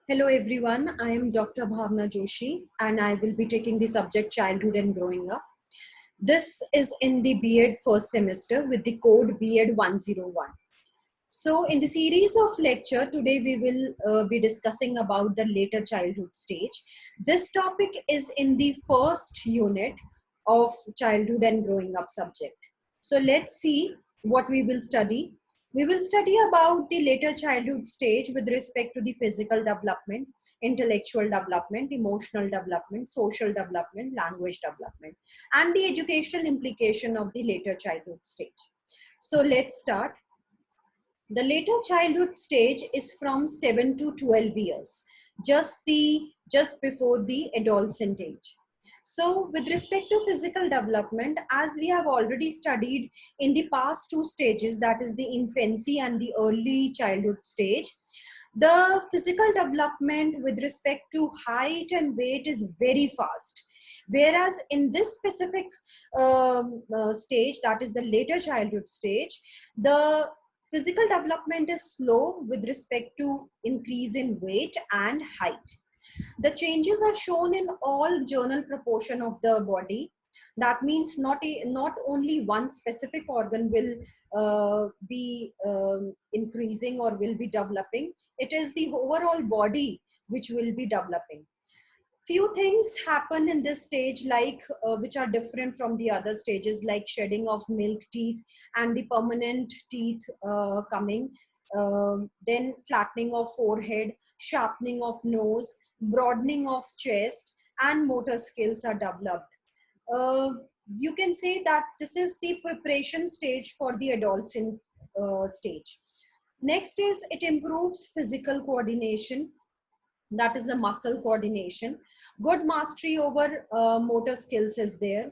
Hello everyone, I am Dr. Bhavna Joshi and I will be taking the subject childhood and growing up. This is in the B.Ed first semester with the code B.Ed 101. So in the series of lecture today we will be discussing about the later childhood stage. This topic is in the first unit of childhood and growing up subject. So let's see what we will study. We will study about the later childhood stage with respect to the physical development, intellectual development, emotional development, social development, language development, and the educational implication of the later childhood stage. So let's start. The later childhood stage is from 7 to 12 years, just before the adolescent age. So with respect to physical development, as we have already studied in the past two stages, that is the infancy and the early childhood stage, the physical development with respect to height and weight is very fast. Whereas in this specific stage, that is the later childhood stage, the physical development is slow with respect to increase in weight and height. The changes are shown in all journal proportion of the body. That means not only one specific organ will be increasing or will be developing. It is the overall body which will be developing. Few things happen in this stage like which are different from the other stages, like shedding of milk teeth and the permanent teeth coming, then flattening of forehead, sharpening of nose, broadening of chest, and motor skills are developed. uh, you can say that this is the preparation stage for the adolescent stage. Next is it improves physical coordination, that is the muscle coordination. Good mastery over motor skills is there.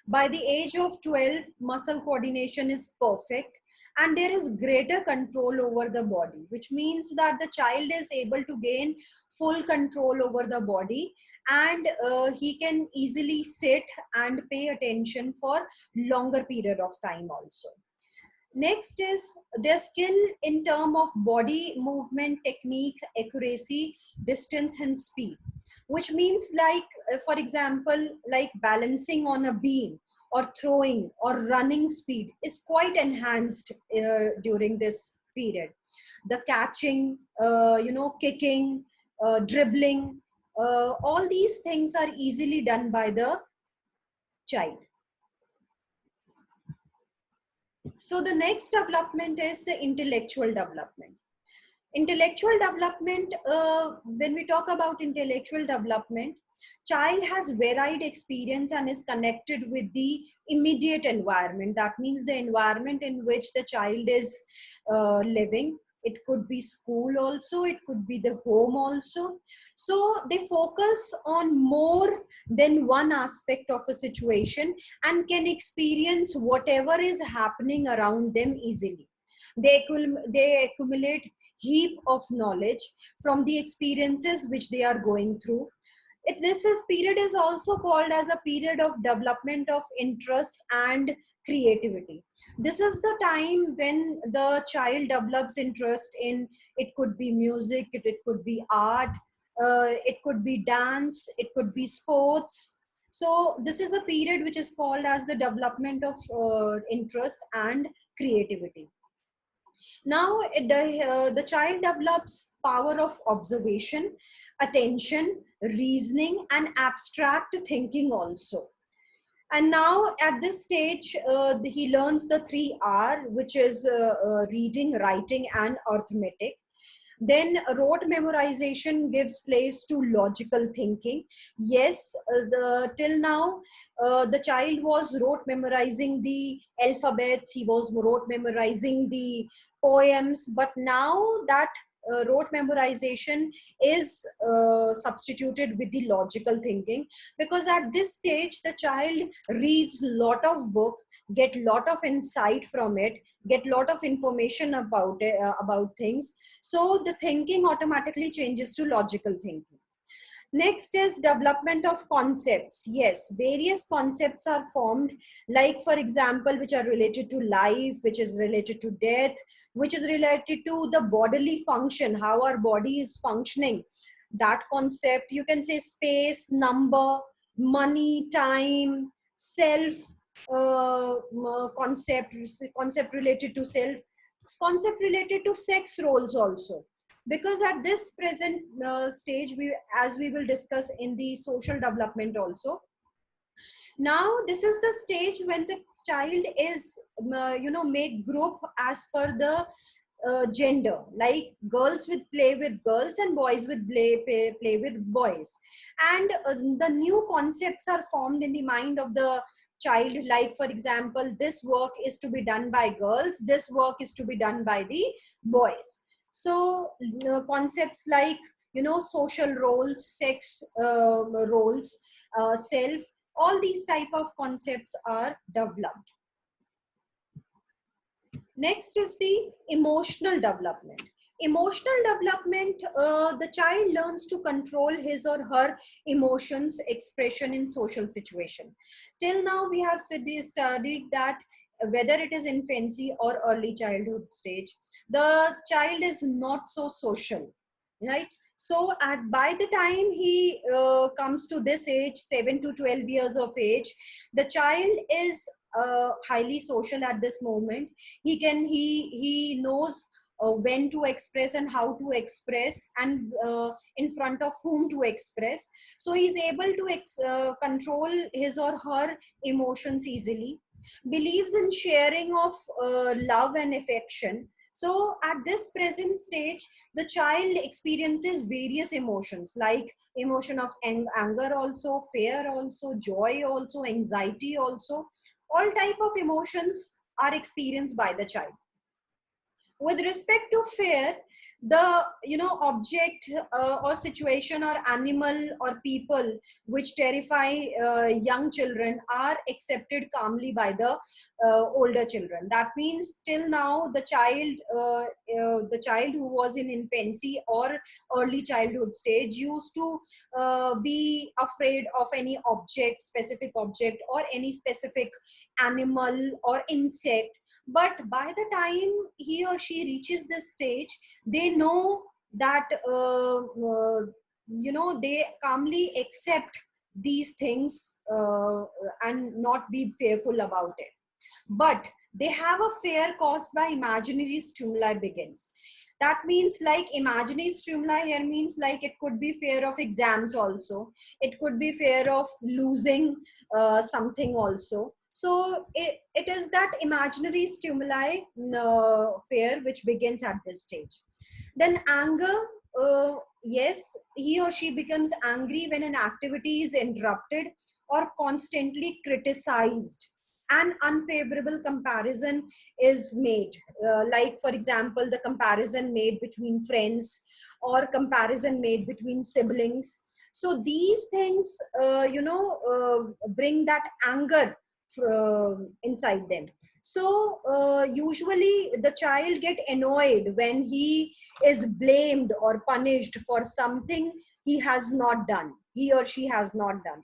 By the age of 12, muscle coordination is perfect and there is greater control over the body, which means that the child is able to gain full control over the body, and he can easily sit and pay attention for longer period of time also. Next is their skill in term of body movement, technique, accuracy, distance and speed, which means like, for example, like balancing on a beam or throwing or running speed is quite enhanced during this period. The catching, kicking, dribbling, all these things are easily done by the child. So the next development is the intellectual development. Intellectual development, when we talk about intellectual development, child has varied experience and is connected with the immediate environment. That means the environment in which the child is living. It could be school also, it could be the home also. So they focus on more than one aspect of a situation and can experience whatever is happening around them easily. They accumulate heap of knowledge from the experiences which they are going through. This period is also called as a period of development of interest and creativity. This is the time when the child develops interest in, it could be music, it could be art, it could be dance, it could be sports. So this is a period which is called as the development of interest and creativity. Now, the child develops power of observation, attention, reasoning, and abstract thinking also. And now at this stage, he learns the 3R, which is reading, writing, and arithmetic. Then rote memorization gives place to logical thinking. Yes, till now, the child was rote memorizing the alphabets, he was rote memorizing the poems, but now that rote memorization is substituted with the logical thinking, because at this stage the child reads lot of book, get lot of insight from it, get lot of information about things. So the thinking automatically changes to logical thinking. Next is development of concepts. Yes, various concepts are formed, like for example, which are related to life, which is related to death, which is related to the bodily function, how our body is functioning. that concept. You can say space, number, money, time, self, concept related to self, concept related to sex roles also. Because at this present stage, we, as we will discuss in the social development also, now this is the stage when the child is make group as per the gender, like girls with play with girls and boys with play with boys. And the new concepts are formed in the mind of the child, like for example, this work is to be done by girls, this work is to be done by the boys. So concepts like social roles, sex roles, self, all these type of concepts are developed. Next is the emotional development. Emotional development, the child learns to control his or her emotions expression in social situation. Till now we have studied that whether it is infancy or early childhood stage, the child is not so social, right? So at by the time he comes to this age, 7 to 12 years of age, the child is highly social at this moment. He knows when to express and how to express, and in front of whom to express. So he's able to control his or her emotions easily, believes in sharing of love and affection. So at this present stage, the child experiences various emotions, like emotion of anger also, fear also, joy also, anxiety also. All type of emotions are experienced by the child. With respect to fear, the object or situation or animal or people which terrify young children are accepted calmly by the older children. That means till now the child who was in infancy or early childhood stage used to be afraid of any object, specific object, or any specific animal or insect. But by the time he or she reaches this stage, they know that they calmly accept these things and not be fearful about it. But they have a fear caused by imaginary stimuli begins. That means, like, imaginary stimuli here means like it could be fear of exams also, it could be fear of losing something also. So it is that imaginary stimuli fear which begins at this stage. Then anger, yes, he or she becomes angry when an activity is interrupted or constantly criticized. An unfavorable comparison is made, like for example, the comparison made between friends or comparison made between siblings. So these things, bring that anger inside them. So usually the child get annoyed when he is blamed or punished for something he has not done, he or she has not done.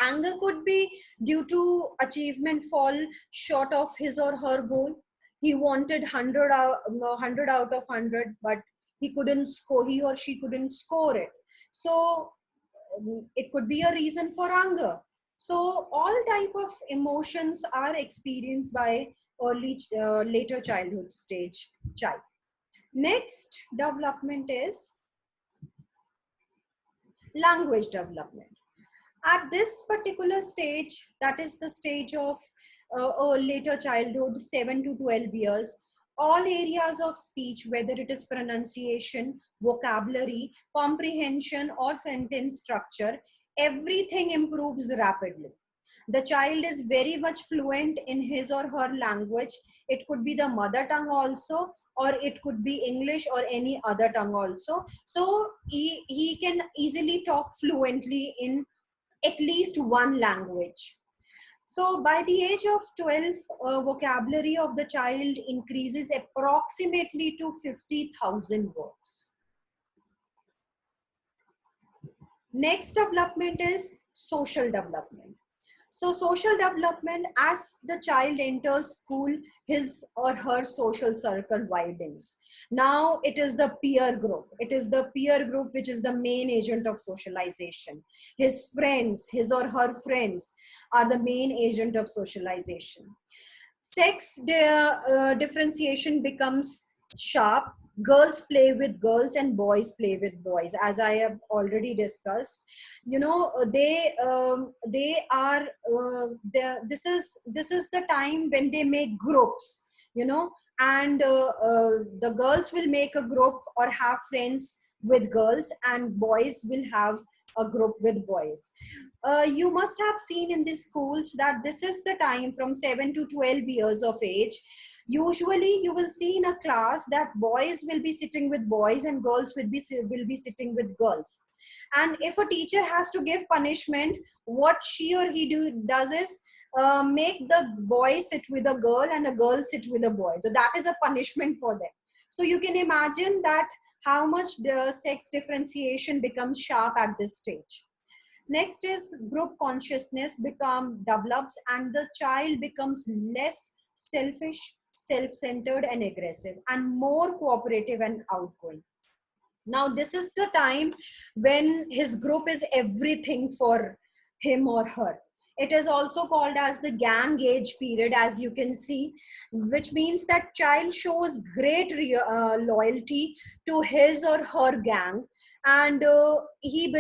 Anger could be due to achievement fall short of his or her goal. He wanted 100 out, 100 out of 100, but he couldn't score, he or she couldn't score it. So it could be a reason for anger. So all type of emotions are experienced by early later childhood stage child. Next development is language development. At this particular stage, that is the stage of later childhood, 7 to 12 years, all areas of speech, whether it is pronunciation, vocabulary, comprehension, or sentence structure, everything improves rapidly. The child is very much fluent in his or her language. It could be the mother tongue also, or it could be English or any other tongue also. So he can easily talk fluently in at least one language. So by the age of 12, vocabulary of the child increases approximately to 50,000 words. Next development is social development. So social development, as the child enters school, his or her social circle widens. Now it is the peer group, which is the main agent of socialization. His friends, his or her friends, are the main agent of socialization. Differentiation becomes sharp. Girls play with girls and boys play with boys, as I have already discussed. They are this is the time when they make groups, and the girls will make a group or have friends with girls, and boys will have a group with boys. You must have seen in the schools that this is the time from 7 to 12 years of age. Usually you will see in a class that boys will be sitting with boys and girls will be sitting with girls. And if a teacher has to give punishment, what she or he does is make the boy sit with a girl and a girl sit with a boy. So that is a punishment for them. So you can imagine that how much the sex differentiation becomes sharp at this stage. Next is group consciousness develops, and the child becomes less selfish, self-centered and aggressive, and more cooperative and outgoing. Now this is the time when his group is everything for him or her. It is also called as the gang age period, as you can see, which means that child shows great loyalty to his or her gang, and he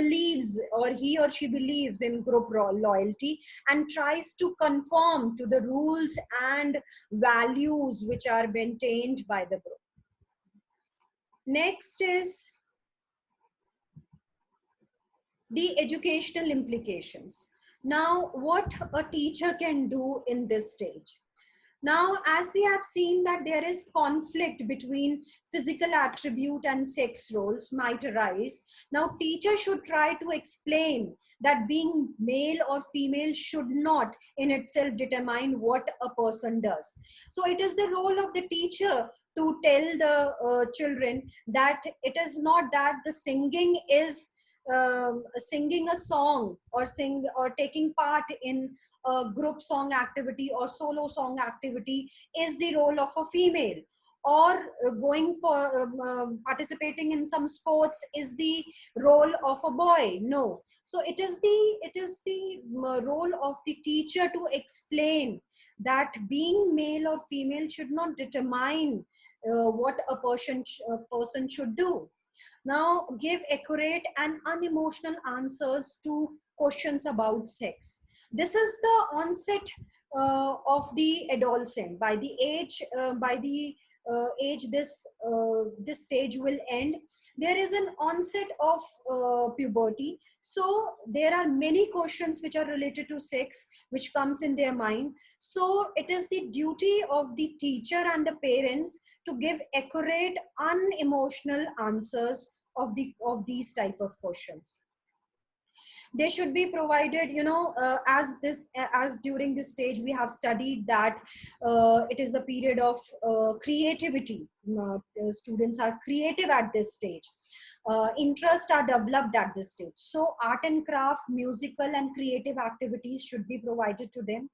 or she believes in group loyalty and tries to conform to the rules and values which are maintained by the group. Next is the educational implications. Now, what a teacher can do in this stage. Now, as we have seen that there is conflict between physical attribute and sex roles might arise. Now, teacher should try to explain that being male or female should not in itself determine what a person does. So it is the role of the teacher to tell the children that it is not that the singing is singing a song or taking part in a group song activity or solo song activity is the role of a female, or going for participating in some sports is the role of a boy. No. So it is the role of the teacher to explain that being male or female should not determine what a person should do. Now, give accurate and unemotional answers to questions about sex. This is the onset of the adolescent. By the age this stage will end, there is an onset of puberty. So there are many questions which are related to sex which comes in their mind. So it is the duty of the teacher and the parents to give accurate, unemotional answers of these type of questions. They should be provided, as during this stage we have studied that it is the period of creativity. Students are creative at this stage. Interests are developed at this stage. So art and craft, musical and creative activities should be provided to them.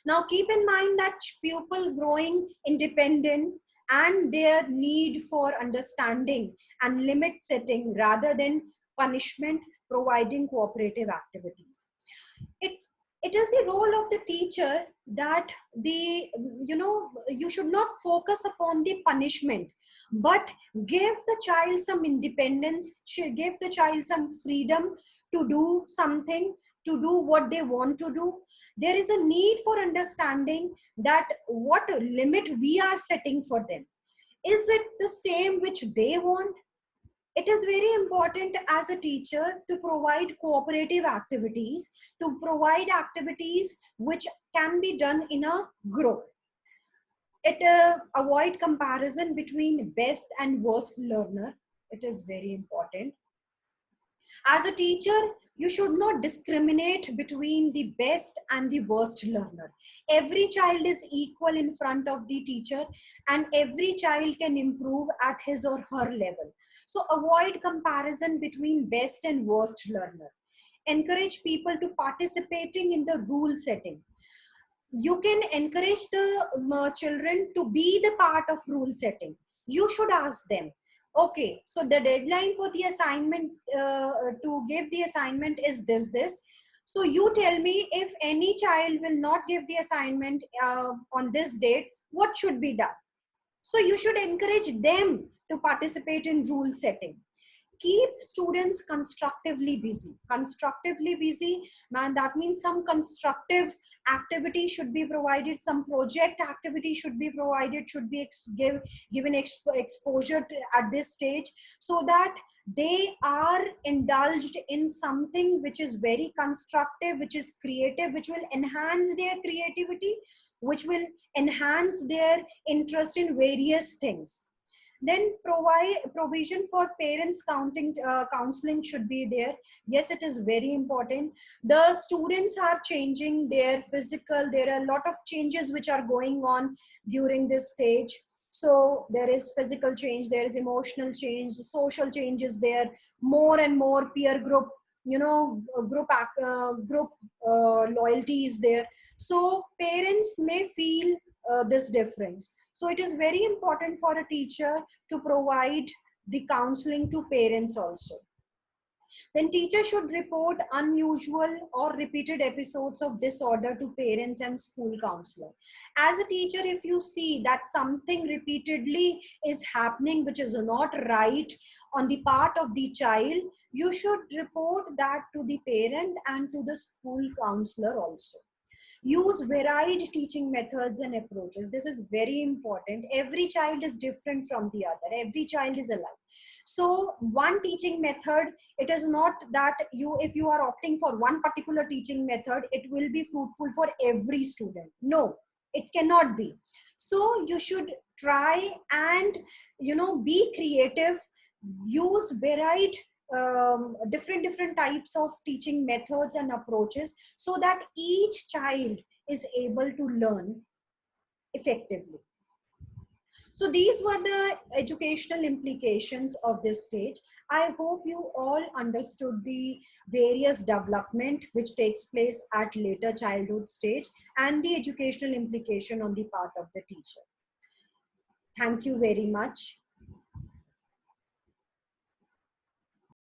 Now keep in mind that pupil growing independence and their need for understanding and limit setting rather than punishment, providing cooperative activities. It is the role of the teacher that you should not focus upon the punishment, but give the child some independence, give the child some freedom to do something, to do what they want to do. There is a need for understanding that what limit we are setting for them, is it the same which they want? It is very important as a teacher to provide cooperative activities, to provide activities which can be done in a group. It avoid comparison between best and worst learner. It is very important. As a teacher, you should not discriminate between the best and the worst learner. Every child is equal in front of the teacher, and every child can improve at his or her level. So avoid comparison between best and worst learner. encourage people to participating in the rule setting. You can encourage the children to be the part of rule setting. You should ask them, okay, so the deadline for the assignment, to give the assignment is this. So you tell me, if any child will not give the assignment on this date, what should be done? So you should encourage them to participate in rule setting. Keep students constructively busy, man. That means some constructive activity should be provided, some project activity should be provided, should be given exposure at this stage, so that they are indulged in something which is very constructive, which is creative, which will enhance their creativity, which will enhance their interest in various things. Then provide provision for parents counseling should be there. Yes, it is very important. The students are changing their physical, there are a lot of changes which are going on during this stage. So there is physical change, there is emotional change, social changes there, more and more peer group, group loyalty is there. So parents may feel this difference. So it is very important for a teacher to provide the counseling to parents also. Then teacher should report unusual or repeated episodes of disorder to parents and school counselor. As a teacher, if you see that something repeatedly is happening which is not right on the part of the child, you should report that to the parent and to the school counselor also. Use varied teaching methods and approaches. This is very important. Every child is different from the other. Every child is alike. So one teaching method, it is not that if you are opting for one particular teaching method, it will be fruitful for every student. No, it cannot be. So you should try and, be creative, use varied different types of teaching methods and approaches, so that each child is able to learn effectively. So these were the educational implications of this stage. I hope you all understood the various development which takes place at later childhood stage and the educational implication on the part of the teacher. Thank you very much.